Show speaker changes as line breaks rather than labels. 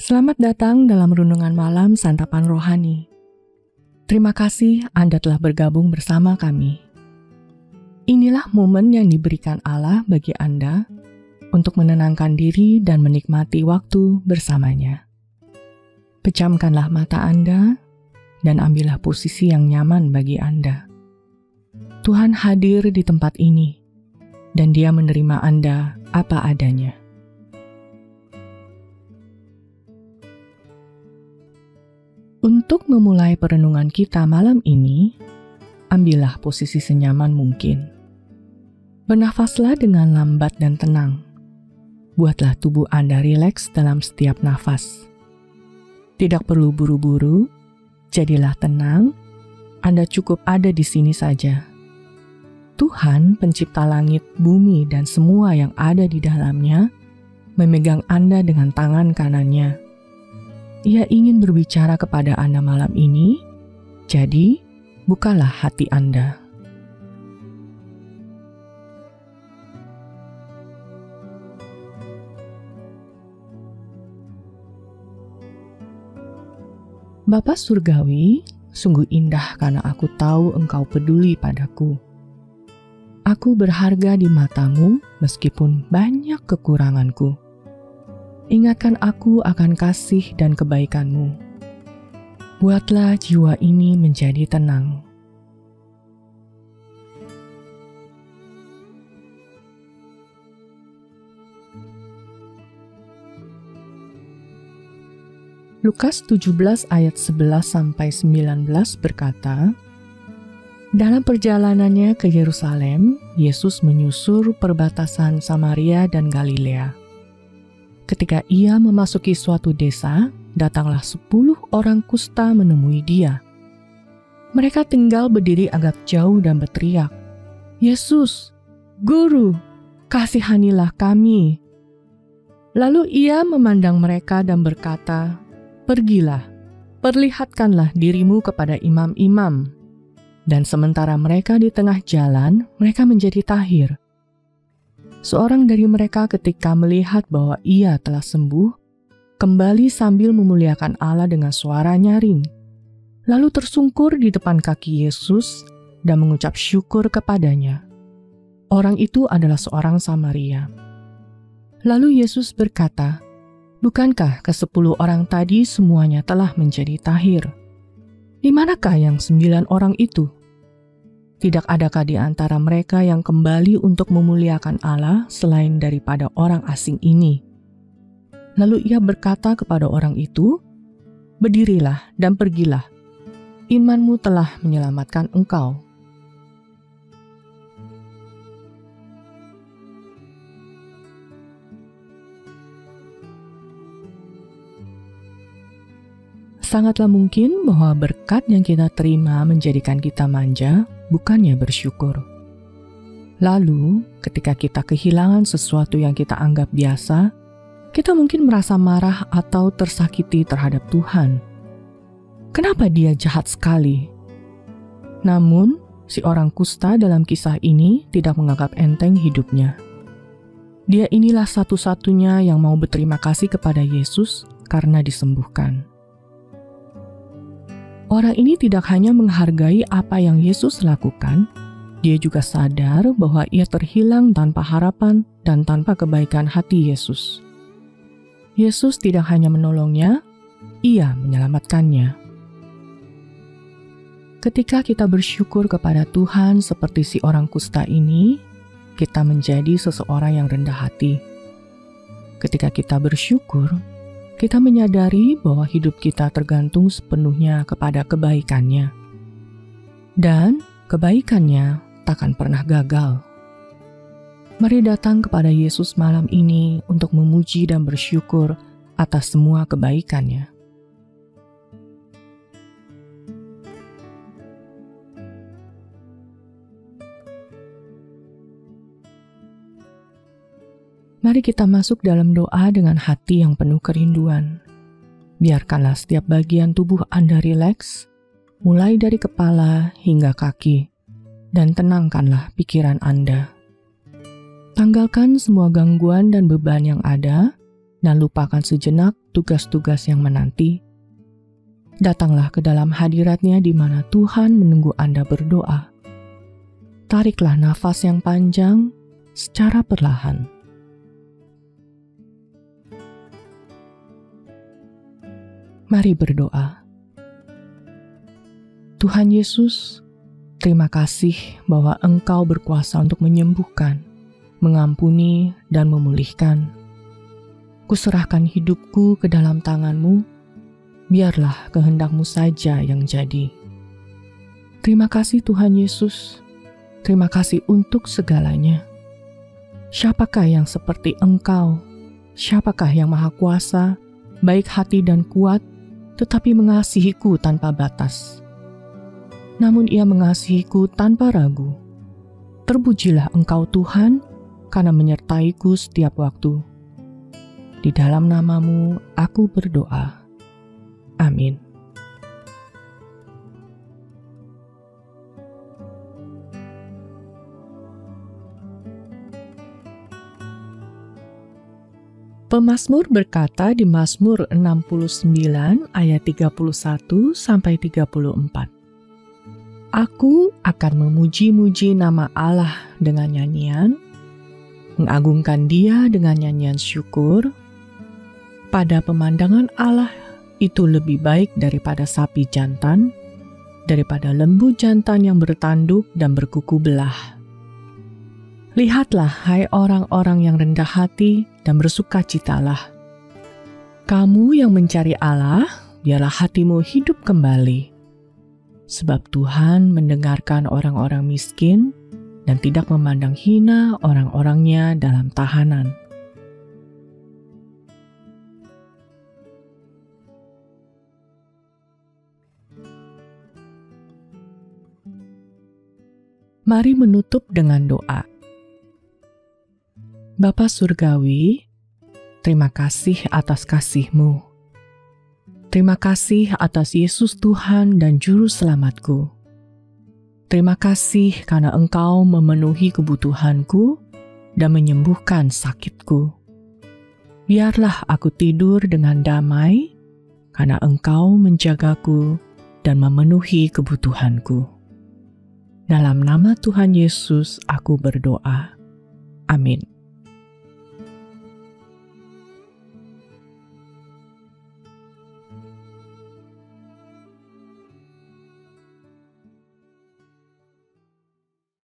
Selamat datang dalam Renungan Malam Santapan Rohani. Terima kasih Anda telah bergabung bersama kami. Inilah momen yang diberikan Allah bagi Anda untuk menenangkan diri dan menikmati waktu bersamanya. Pejamkanlah mata Anda dan ambillah posisi yang nyaman bagi Anda. Tuhan hadir di tempat ini dan Dia menerima Anda apa adanya. Untuk memulai perenungan kita malam ini, ambillah posisi senyaman mungkin. Bernafaslah dengan lambat dan tenang. Buatlah tubuh Anda rileks dalam setiap nafas. Tidak perlu buru-buru, jadilah tenang. Anda cukup ada di sini saja. Tuhan, pencipta langit, bumi, dan semua yang ada di dalamnya, memegang Anda dengan tangan kanannya. Ia ingin berbicara kepada Anda malam ini, jadi bukalah hati Anda. Bapa Surgawi, sungguh indah karena aku tahu Engkau peduli padaku. Aku berharga di mata-Mu meskipun banyak kekuranganku. Ingatkan aku akan kasih dan kebaikan-Mu. Buatlah jiwa ini menjadi tenang. Lukas 17 ayat 11-19 berkata, dalam perjalanannya ke Yerusalem, Yesus menyusur perbatasan Samaria dan Galilea. Ketika ia memasuki suatu desa, datanglah 10 orang kusta menemui dia. Mereka tinggal berdiri agak jauh dan berteriak, "Yesus, Guru, kasihanilah kami." Lalu ia memandang mereka dan berkata, "Pergilah, perlihatkanlah dirimu kepada imam-imam." Dan sementara mereka di tengah jalan, mereka menjadi tahir. Seorang dari mereka ketika melihat bahwa ia telah sembuh, kembali sambil memuliakan Allah dengan suara nyaring. Lalu tersungkur di depan kaki Yesus dan mengucap syukur kepadanya. Orang itu adalah seorang Samaria. Lalu Yesus berkata, "Bukankah ke-10 orang tadi semuanya telah menjadi tahir? Di manakah yang 9 orang itu? Tidak adakah di antara mereka yang kembali untuk memuliakan Allah selain daripada orang asing ini?" Lalu ia berkata kepada orang itu, "Berdirilah dan pergilah. Imanmu telah menyelamatkan engkau." Sangatlah mungkin bahwa berkat yang kita terima menjadikan kita manja, bukannya bersyukur. Lalu, ketika kita kehilangan sesuatu yang kita anggap biasa, kita mungkin merasa marah atau tersakiti terhadap Tuhan. Kenapa Dia jahat sekali? Namun, si orang kusta dalam kisah ini tidak menganggap enteng hidupnya. Dia inilah satu-satunya yang mau berterima kasih kepada Yesus karena disembuhkan. Orang ini tidak hanya menghargai apa yang Yesus lakukan, dia juga sadar bahwa ia terhilang tanpa harapan dan tanpa kebaikan hati Yesus. Yesus tidak hanya menolongnya, ia menyelamatkannya. Ketika kita bersyukur kepada Tuhan seperti si orang kusta ini, kita menjadi seseorang yang rendah hati. Ketika kita bersyukur, kita menyadari bahwa hidup kita tergantung sepenuhnya kepada kebaikannya. Dan kebaikannya takkan pernah gagal. Mari datang kepada Yesus malam ini untuk memuji dan bersyukur atas semua kebaikannya. Mari kita masuk dalam doa dengan hati yang penuh kerinduan. Biarkanlah setiap bagian tubuh Anda rileks, mulai dari kepala hingga kaki, dan tenangkanlah pikiran Anda. Tanggalkan semua gangguan dan beban yang ada, dan lupakan sejenak tugas-tugas yang menanti, datanglah ke dalam hadirat-Nya di mana Tuhan menunggu Anda berdoa. Tariklah nafas yang panjang secara perlahan. Mari berdoa. Tuhan Yesus, terima kasih bahwa Engkau berkuasa untuk menyembuhkan, mengampuni, dan memulihkan. Kuserahkan hidupku ke dalam tangan-Mu, biarlah kehendak-Mu saja yang jadi. Terima kasih Tuhan Yesus, terima kasih untuk segalanya. Siapakah yang seperti Engkau? Siapakah yang maha kuasa, baik hati dan kuat, tetapi mengasihiku tanpa batas? Namun Ia mengasihiku tanpa ragu. Terpujilah Engkau Tuhan, karena menyertaiku setiap waktu. Di dalam nama-Mu aku berdoa. Amin. Pemazmur berkata di Mazmur 69 ayat 31 sampai 34. Aku akan memuji-muji nama Allah dengan nyanyian, mengagungkan Dia dengan nyanyian syukur. Pada pemandangan Allah itu lebih baik daripada sapi jantan, daripada lembu jantan yang bertanduk dan berkuku belah. Lihatlah, hai orang-orang yang rendah hati dan bersukacitalah. Kamu yang mencari Allah, biarlah hatimu hidup kembali. Sebab Tuhan mendengarkan orang-orang miskin dan tidak memandang hina orang-orangnya dalam tahanan. Mari menutup dengan doa. Bapa Surgawi, terima kasih atas kasih-Mu. Terima kasih atas Yesus Tuhan dan Juru Selamatku. Terima kasih karena Engkau memenuhi kebutuhanku dan menyembuhkan sakitku. Biarlah aku tidur dengan damai, karena Engkau menjagaku dan memenuhi kebutuhanku. Dalam nama Tuhan Yesus aku berdoa. Amin.